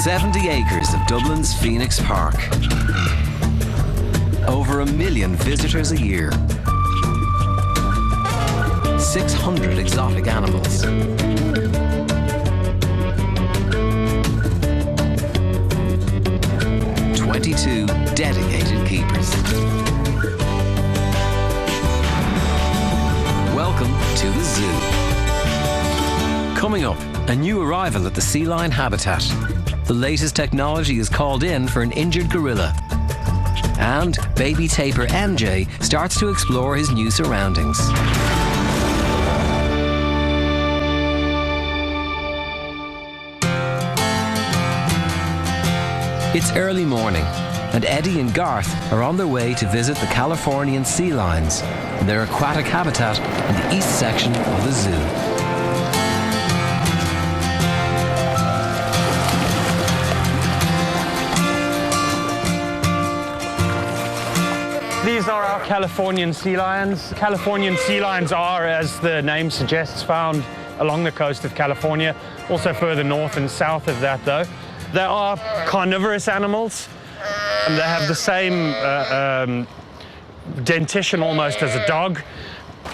70 acres of Dublin's Phoenix Park. Over 1 million visitors a year. 600 exotic animals. 22 dedicated keepers. Welcome to the zoo. Coming up, a new arrival at the sea lion habitat. The latest technology is called in for an injured gorilla. And baby tapir MJ starts to explore his new surroundings. It's early morning, and Eddie and Garth are on their way to visit the Californian sea lions in their aquatic habitat in the east section of the zoo. These are our Californian sea lions. Californian sea lions are, as the name suggests, found along the coast of California, also further north and south of that though. They are carnivorous animals, and they have the same dentition almost as a dog.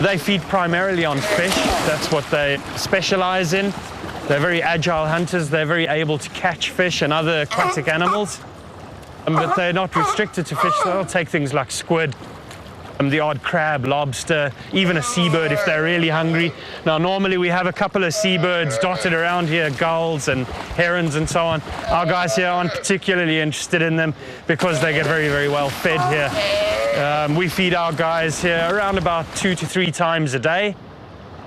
They feed primarily on fish. That's what they specialize in. They're very agile hunters. They're very able to catch fish and other aquatic animals. But they're not restricted to fish. They'll take things like squid, the odd crab, lobster, even a seabird if they're really hungry. Now, normally we have a couple of seabirds dotted around here, gulls and herons and so on. Our guys here aren't particularly interested in them because they get very, very well fed here. We feed our guys here around about 2 to 3 times a day.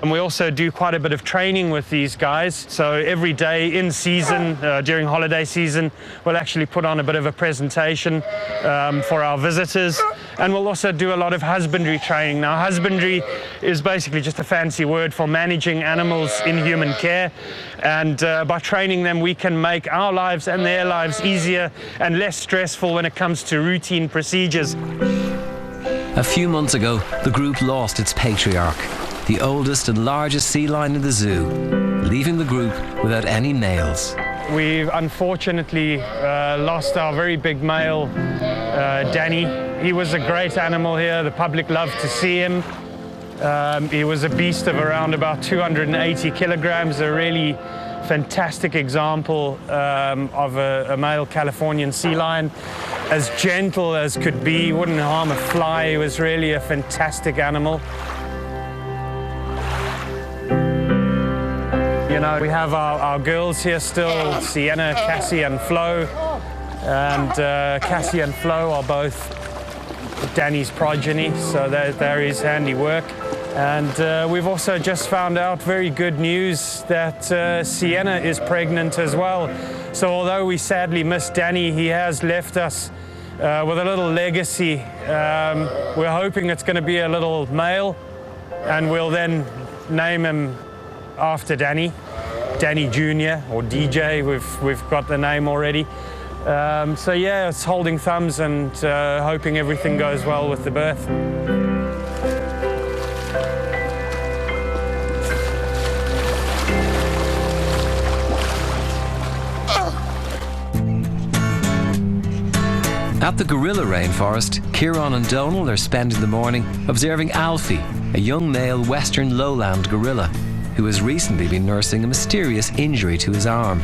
And we also do quite a bit of training with these guys. So every day in season, during holiday season, we'll actually put on a bit of a presentation for our visitors. And we'll also do a lot of husbandry training. Now, husbandry is basically just a fancy word for managing animals in human care. And by training them, we can make our lives and their lives easier and less stressful when it comes to routine procedures. A few months ago, the group lost its patriarch, the oldest and largest sea lion in the zoo, leaving the group without any males. We've unfortunately lost our very big male, Danny. He was a great animal here. The public loved to see him. He was a beast of around about 280 kilograms, a really fantastic example of a male Californian sea lion. As gentle as could be, wouldn't harm a fly. He was really a fantastic animal. You know, we have our girls here still, Sienna, Cassie and Flo. And Cassie and Flo are both Danny's progeny, so they're his handiwork. And we've also just found out very good news that Sienna is pregnant as well. So although we sadly miss Danny, he has left us with a little legacy. We're hoping it's going to be a little male, and we'll then name him after Danny Jr. or DJ. We've got the name already. So yeah, it's holding thumbs and hoping everything goes well with the birth. At the gorilla rainforest, Kieran and Donal are spending the morning observing Alfie, a young male western lowland gorilla, who has recently been nursing a mysterious injury to his arm.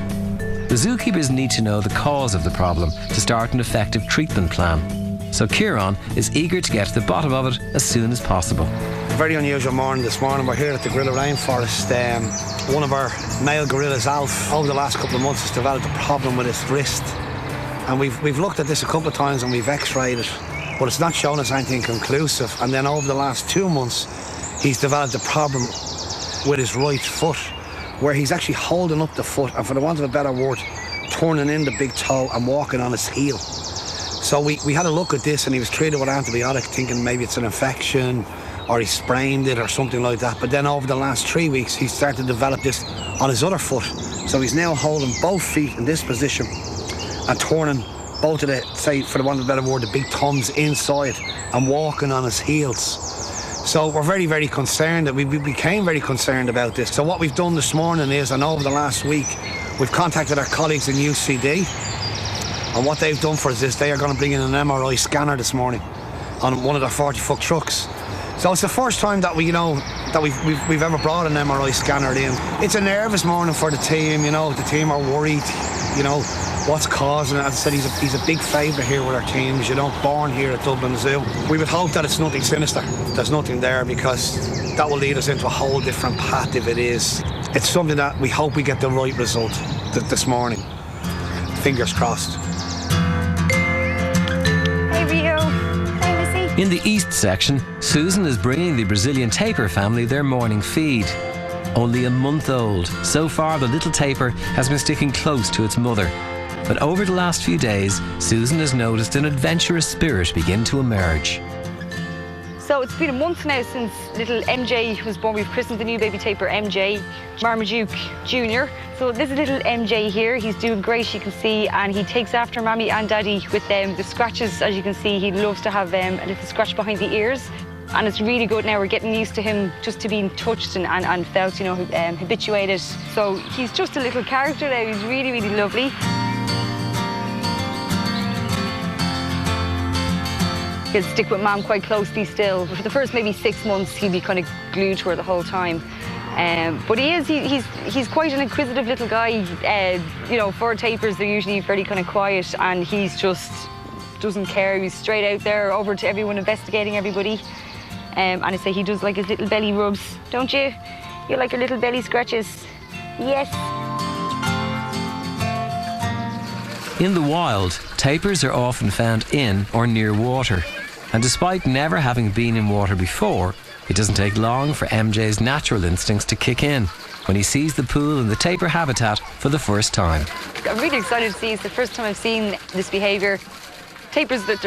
The zookeepers need to know the cause of the problem to start an effective treatment plan. So Kieran is eager to get to the bottom of it as soon as possible. Very unusual morning this morning. We're here at the gorilla rainforest. One of our male gorillas, Alf, over the last couple of months has developed a problem with his wrist. And we've looked at this a couple of times and we've x-rayed it, but it's not shown us anything conclusive. And then over the last 2 months, he's developed a problem with his right foot, where he's actually holding up the foot and, for the want of a better word, turning in the big toe and walking on his heel. So we had a look at this and he was treated with antibiotic, thinking maybe it's an infection or he sprained it or something like that. But then over the last 3 weeks, he started to develop this on his other foot. So he's now holding both feet in this position and turning both of the, say, for the want of a better word, the big thumbs inside and walking on his heels. So we're very, very concerned. We became very concerned about this. So what we've done this morning is, and over the last week, We've contacted our colleagues in UCD, and what they've done for us is they are going to bring in an MRI scanner this morning on one of their 40-foot trucks. So it's the first time that we've ever brought an MRI scanner in. It's a nervous morning for the team. The team are worried. What's causing it. As I said, he's a big favourite here with our teams. Born here at Dublin Zoo. We would hope that it's nothing sinister. There's nothing there, because that will lead us into a whole different path if it is. It's something that we hope we get the right result this morning. Fingers crossed. Hey Rio. Hey Missy. In the east section, Susan is bringing the Brazilian tapir family their morning feed. Only a month old, so far the little tapir has been sticking close to its mother. But over the last few days, Susan has noticed an adventurous spirit begin to emerge. So it's been a month now since little MJ was born. We've christened the new baby tapir MJ, Marmaduke Jr. So this is little MJ here. He's doing great, you can see, and he takes after Mammy and Daddy with the scratches. As you can see, he loves to have a little scratch behind the ears. And it's really good now. We're getting used to him just to being touched and felt, habituated. So he's just a little character now. He's really, really lovely. He'll stick with Mom quite closely still. For the first maybe 6 months, he'd be kind of glued to her the whole time. But he's quite an inquisitive little guy. For tapirs, they're usually very kind of quiet, and he's just doesn't care. He's straight out there, over to everyone, investigating everybody. And I say he does like his little belly rubs, don't you? You like your little belly scratches? Yes. In the wild, tapirs are often found in or near water. And despite never having been in water before, it doesn't take long for MJ's natural instincts to kick in when he sees the pool in the tapir habitat for the first time. I'm really excited to see. It's the first time I've seen this behaviour. Tapirs, that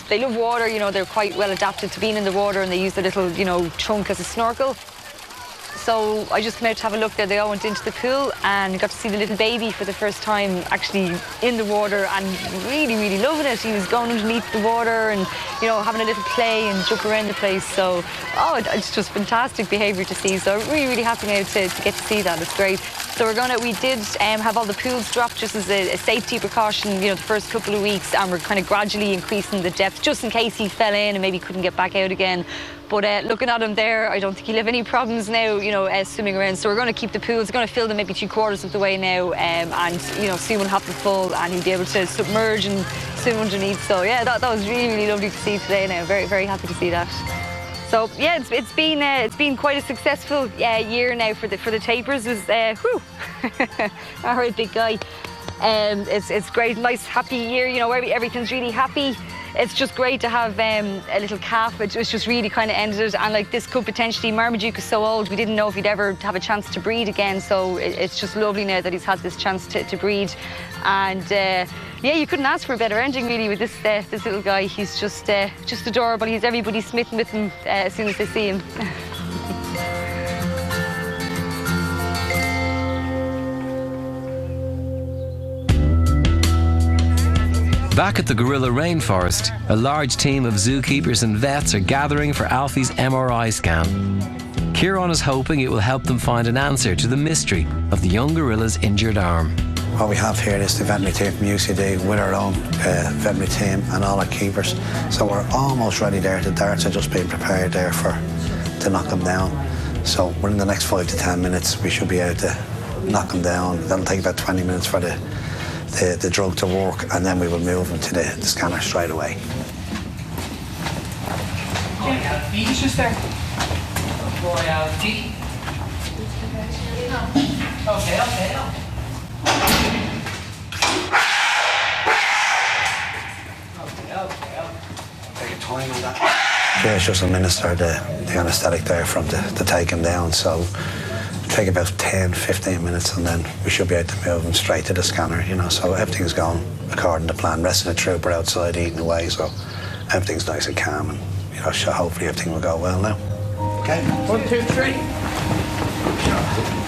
they love water, they're quite well adapted to being in the water, and they use their little, trunk as a snorkel. So I just came out to have a look there. They all went into the pool and got to see the little baby for the first time actually in the water, and really, really loving it. He was going underneath the water and, having a little play and jump around the place. So, it's just fantastic behaviour to see. So I'm really, really happy now to get to see that. It's great. So we did have all the pools dropped just as a safety precaution, the first couple of weeks, and we're kind of gradually increasing the depth just in case he fell in and maybe couldn't get back out again. But looking at him there, I don't think he'll have any problems now, swimming around. So we're going to keep the pools, we're going to fill them maybe 3/4 of the way now, and, soon we'll have them full, and he'll be able to submerge and swim underneath. So yeah, that was really, really lovely to see today now. Very, very happy to see that. So yeah, it's been quite a successful year now for the tapirs. All right, big guy. It's great, nice, happy year. Everything's really happy. It's just great to have a little calf. It's just really kind of ended it, and like this could potentially, Marmaduke is so old, we didn't know if he'd ever have a chance to breed again. So it's just lovely now that he's had this chance to breed, and you couldn't ask for a better ending really with this little guy. He's just adorable. He's everybody smitten with him as soon as they see him. Back at the gorilla rainforest, a large team of zookeepers and vets are gathering for Alfie's MRI scan. Kieran is hoping it will help them find an answer to the mystery of the young gorilla's injured arm. What we have here is the veterinary team from UCD with our own veterinary team and all our keepers. So we're almost ready there. The darts are just being prepared there to knock them down. So within the next 5 to 10 minutes, we should be able to knock them down. That'll take about 20 minutes for the drug to work, and then we will move them to the scanner straight away. Beaches there. Royalty. Okay. Take your time on that. Yeah, it's just administer the anaesthetic there from to take him down. So take about 10-15 minutes, and then we should be able to move them straight to the scanner, so everything's going according to plan. Rest of the troop are outside eating away, so everything's nice and calm, and so hopefully everything will go well now. Okay, 1, 2, 3.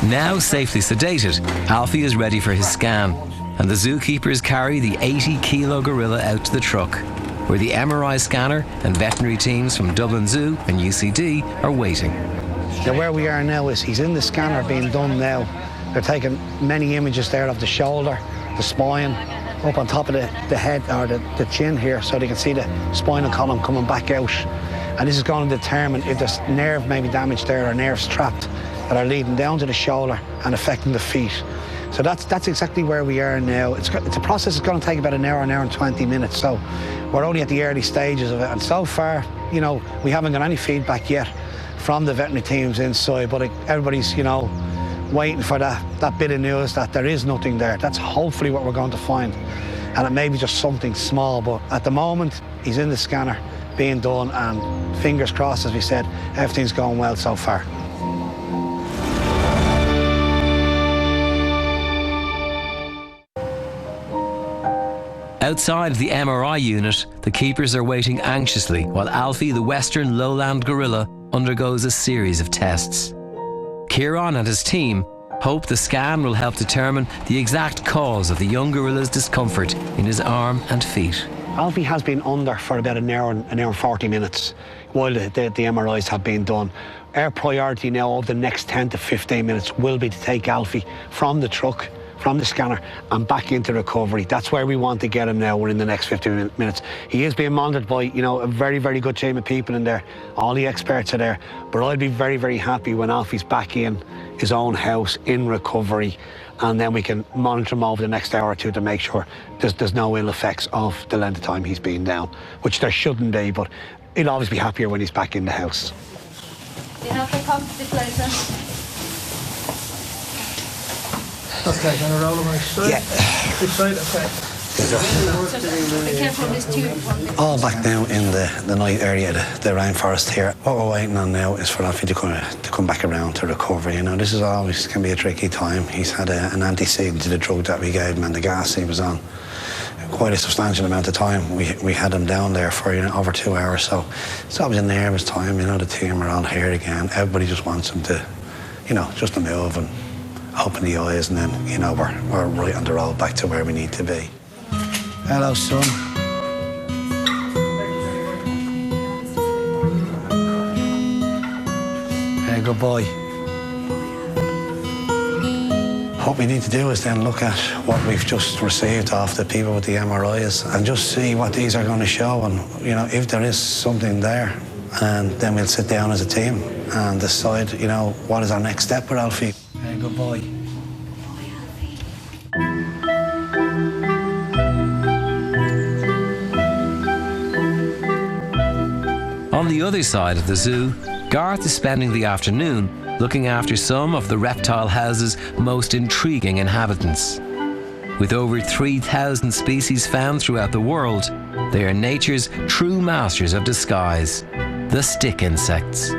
Now safely sedated, Alfie is ready for his scan, and the zookeepers carry the 80-kilo gorilla out to the truck, where the MRI scanner and veterinary teams from Dublin Zoo and UCD are waiting. Now where we are now is he's in the scanner being done now, They're taking many images there of the shoulder, the spine, up on top of the head or the chin here, so they can see the spinal column coming back out. And this is going to determine if there's nerve maybe damaged there or nerves trapped that are leading down to the shoulder and affecting the feet. So that's exactly where we are now. It's a process that's going to take about an hour and 20 minutes. So we're only at the early stages of it. And so far, you know, we haven't got any feedback yet from the veterinary teams inside, but everybody's, you know, waiting for that bit of news that there is nothing there. That's hopefully what we're going to find. And it may be just something small, but at the moment, he's in the scanner being done, and fingers crossed, as we said, everything's going well so far. Outside the MRI unit, the keepers are waiting anxiously while Alfie, the Western lowland gorilla, undergoes a series of tests. Kieran and his team hope the scan will help determine the exact cause of the young gorilla's discomfort in his arm and feet. Alfie has been under for about an hour and 40 minutes while the MRIs have been done. Our priority now over the next 10 to 15 minutes will be to take Alfie from the truck, from the scanner, and back into recovery. That's where we want to get him now. We're in the next 15 minutes. He is being monitored by, you know, a very, very good team of people in there. All the experts are there. But I'd be very, very happy when Alfie's back in his own house in recovery, and then we can monitor him over the next hour or two to make sure there's no ill effects of the length of time he's been down, which there shouldn't be, but he'll always be happier when he's back in the house. You know, come to the place. Okay, gonna roll them right side? Yeah. This side, okay. Be careful of this tube. All back now in the night area, the rainforest here. What we're waiting on now is for Alfie to come back around to recovery. You know, this is always can be a tricky time. He's had an antecedent to the drug that we gave him and the gas he was on. Quite a substantial amount of time. We had him down there for, you know, over 2 hours, so it's always a nervous time. You know, the team are on here again. Everybody just wants him to, you know, just to move and open the eyes, and then, you know, we're right on the road back to where we need to be. Hello, son. Hey, good boy. What we need to do is then look at what we've just received off the people with the MRIs and just see what these are going to show, and, you know, if there is something there, and then we'll sit down as a team and decide, you know, what is our next step with Alfie. Hey, good boy. On the other side of the zoo, Garth is spending the afternoon looking after some of the reptile house's most intriguing inhabitants. With over 3,000 species found throughout the world, they are nature's true masters of disguise, the stick insects.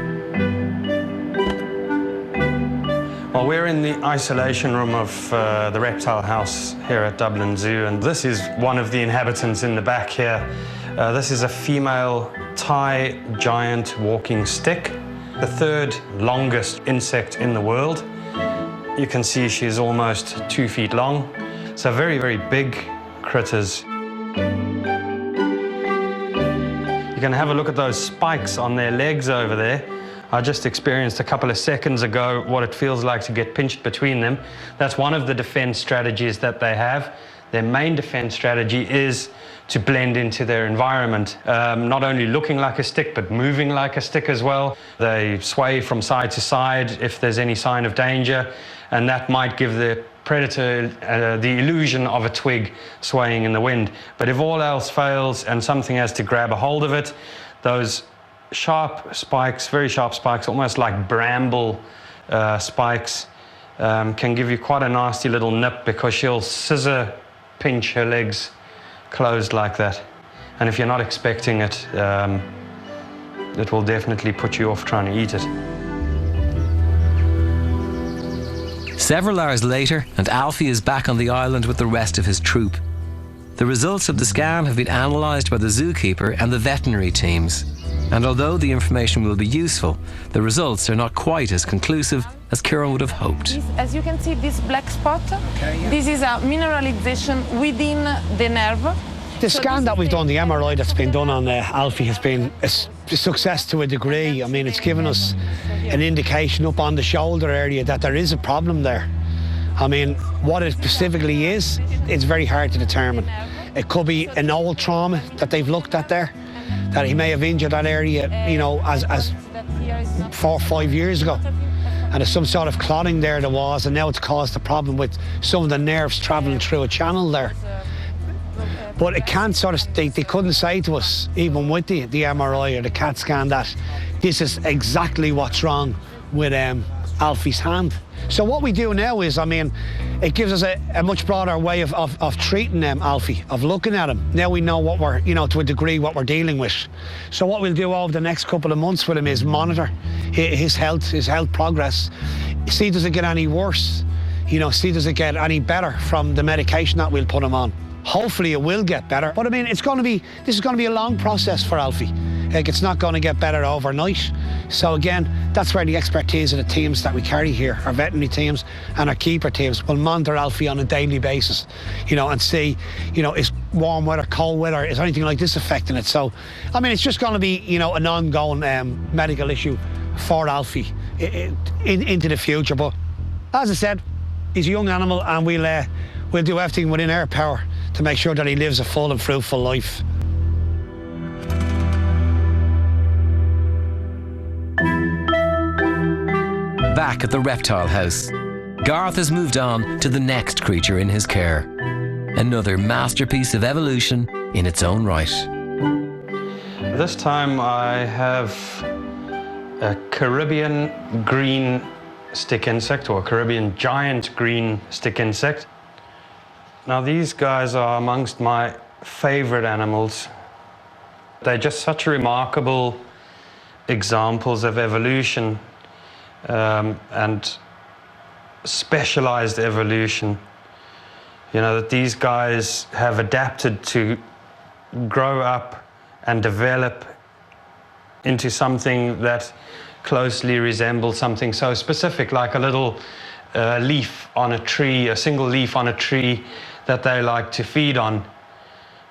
Well, we're in the isolation room of the reptile house here at Dublin Zoo, and this is one of the inhabitants in the back here. This is a female Thai giant walking stick, the third longest insect in the world. You can see she's almost 2 feet long. So very, very big critters. You can have a look at those spikes on their legs over there. I just experienced a couple of seconds ago what it feels like to get pinched between them. That's one of the defense strategies that they have. Their main defense strategy is to blend into their environment, not only looking like a stick, but moving like a stick as well. They sway from side to side if there's any sign of danger, and that might give the predator the illusion of a twig swaying in the wind. But if all else fails and something has to grab a hold of it, those sharp spikes, very sharp spikes, almost like bramble spikes, can give you quite a nasty little nip, because she'll scissor pinch her legs closed like that. And if you're not expecting it, it will definitely put you off trying to eat it. Several hours later, and Alfie is back on the island with the rest of his troop. The results of the scan have been analysed by the zookeeper and the veterinary teams. And although the information will be useful, the results are not quite as conclusive as Kieran would have hoped. As you can see, this black spot, this is a mineralization within the nerve. The scan that we've done, the MRI that's been done on Alfie, has been a success to a degree. I mean, it's given us an indication up on the shoulder area that there is a problem there. I mean, what it specifically is, it's very hard to determine. It could be an old trauma that they've looked at there, that he may have injured that area, you know, as 4 or 5 years ago. And there's some sort of clotting there was, and now it's caused a problem with some of the nerves travelling through a channel there. But it can't sort of, they couldn't say to us, even with the MRI or the CAT scan, that this is exactly what's wrong with Alfie's hand. So what we do now is, I mean, it gives us a much broader way of treating Alfie, of looking at him. Now we know what we're, you know, to a degree, what we're dealing with. So what we'll do over the next couple of months with him is monitor his health progress, see does it get any worse, you know, see does it get any better from the medication that we'll put him on. Hopefully it will get better, but I mean, this is going to be a long process for Alfie. Like, it's not going to get better overnight. So again, that's where the expertise of the teams that we carry here, our veterinary teams and our keeper teams, will monitor Alfie on a daily basis, you know, and see, you know, is warm weather, cold weather, is anything like this affecting it? So, I mean, it's just going to be, you know, an ongoing medical issue for Alfie into the future. But as I said, he's a young animal, and we'll do everything within our power to make sure that he lives a full and fruitful life. Back at the reptile house, Garth has moved on to the next creature in his care. Another masterpiece of evolution in its own right. This time I have a Caribbean green stick insect, or a Caribbean giant green stick insect. Now these guys are amongst my favorite animals. They're just such remarkable examples of evolution and specialized evolution. You know, that these guys have adapted to grow up and develop into something that closely resembles something so specific, like a little leaf on a tree, a single leaf on a tree that they like to feed on.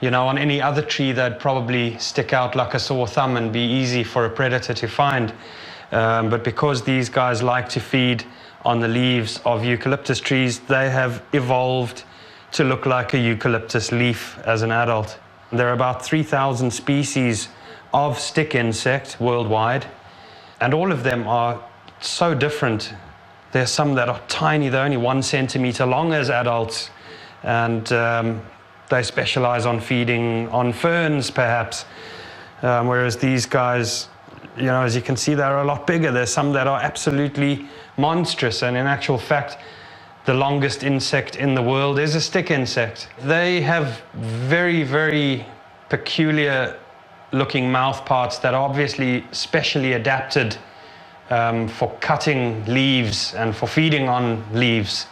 You know, on any other tree they'd probably stick out like a sore thumb and be easy for a predator to find. But because these guys like to feed on the leaves of eucalyptus trees, they have evolved to look like a eucalyptus leaf as an adult. There are about 3,000 species of stick insect worldwide, and all of them are so different. There's some that are tiny, they're only 1 centimeter long as adults, and they specialize on feeding on ferns, perhaps, whereas these guys, you know, as you can see, they're a lot bigger. There's some that are absolutely monstrous, and in actual fact, the longest insect in the world is a stick insect. They have very, very peculiar looking mouth parts that are obviously specially adapted for cutting leaves and for feeding on leaves.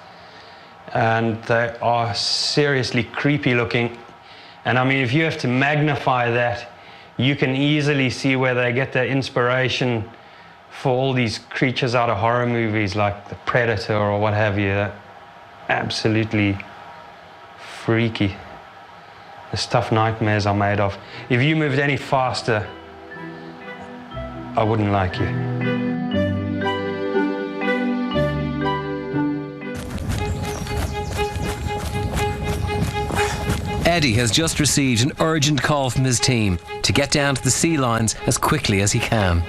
And they are seriously creepy looking. And I mean, if you have to magnify that, you can easily see where they get their inspiration for all these creatures out of horror movies like The Predator or what have you. They're absolutely freaky. The stuff nightmares are made of. If you moved any faster, I wouldn't like you. Eddie has just received an urgent call from his team to get down to the sea lines as quickly as he can.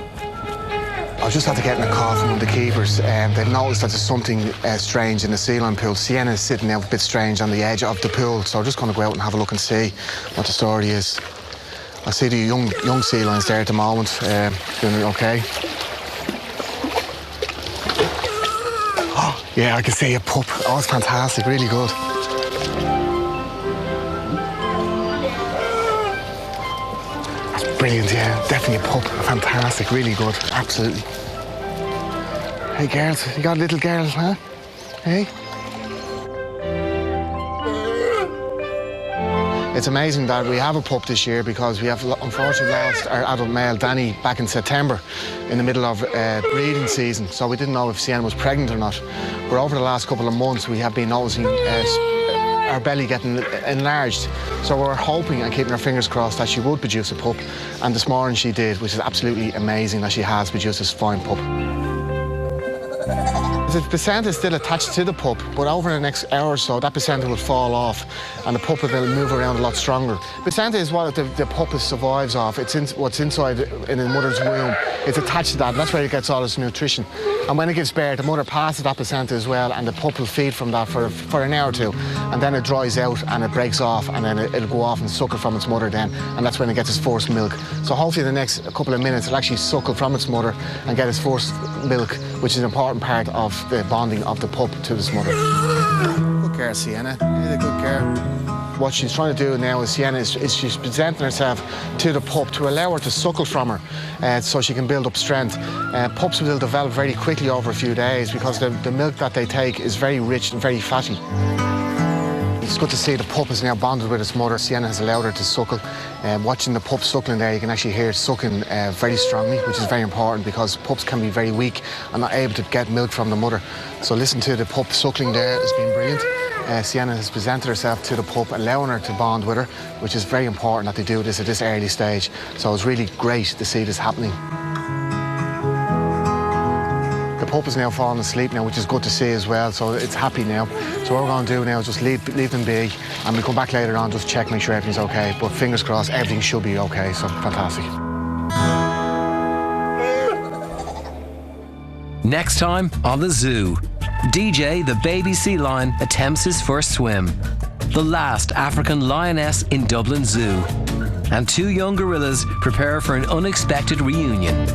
I just had to get in a call from one of the keepers. They've noticed that there's something strange in the sea line pool. Sienna is sitting there a bit strange on the edge of the pool, so I'm just going to go out and have a look and see what the story is. I see the young sea lions there at the moment, doing okay. Oh, yeah, I can see a pup. Oh, it's fantastic, really good. Brilliant, yeah, definitely a pup. Fantastic, really good, absolutely. Hey, girls, you got a little girl, huh? Hey? It's amazing that we have a pup this year because we have unfortunately lost our adult male, Danny, back in September in the middle of breeding season. So we didn't know if Sienna was pregnant or not. But over the last couple of months, we have been noticing our belly getting enlarged. So we're hoping and keeping our fingers crossed that she would produce a pup. And this morning she did, which is absolutely amazing that she has produced this fine pup. The placenta is still attached to the pup, but over the next hour or so, that placenta will fall off and the pup will move around a lot stronger. Placenta is what the pup survives off. It's what's inside in the mother's womb. It's attached to that, and that's where it gets all its nutrition. And when it gives birth, the mother passes that placenta as well, and the pup will feed from that for an hour or two. And then it dries out and it breaks off, and then it'll go off and suckle from its mother then, and that's when it gets its first milk. So hopefully in the next couple of minutes, it'll actually suckle from its mother and get its first milk, which is an important part of the bonding of the pup to its mother. Good girl, Sienna. Really good girl. What she's trying to do now is Sienna is she's presenting herself to the pup to allow her to suckle from her so she can build up strength. Pups will develop very quickly over a few days because the milk that they take is very rich and very fatty. It's good to see the pup is now bonded with its mother. Sienna has allowed her to suckle. Watching the pup suckling there, you can actually hear it sucking very strongly, which is very important because pups can be very weak and not able to get milk from the mother. So listen to the pup suckling there. It's been brilliant. Sienna has presented herself to the pup, allowing her to bond with her, which is very important that they do this at this early stage. So it's really great to see this happening. The pup is now falling asleep now, which is good to see as well, so it's happy now. So what we're going to do now is just leave them be, and we'll come back later on, just check, make sure everything's okay. But fingers crossed, everything should be okay, so fantastic. Next time on the zoo, DJ, the baby sea lion, attempts his first swim. The last African lioness in Dublin Zoo. And two young gorillas prepare for an unexpected reunion.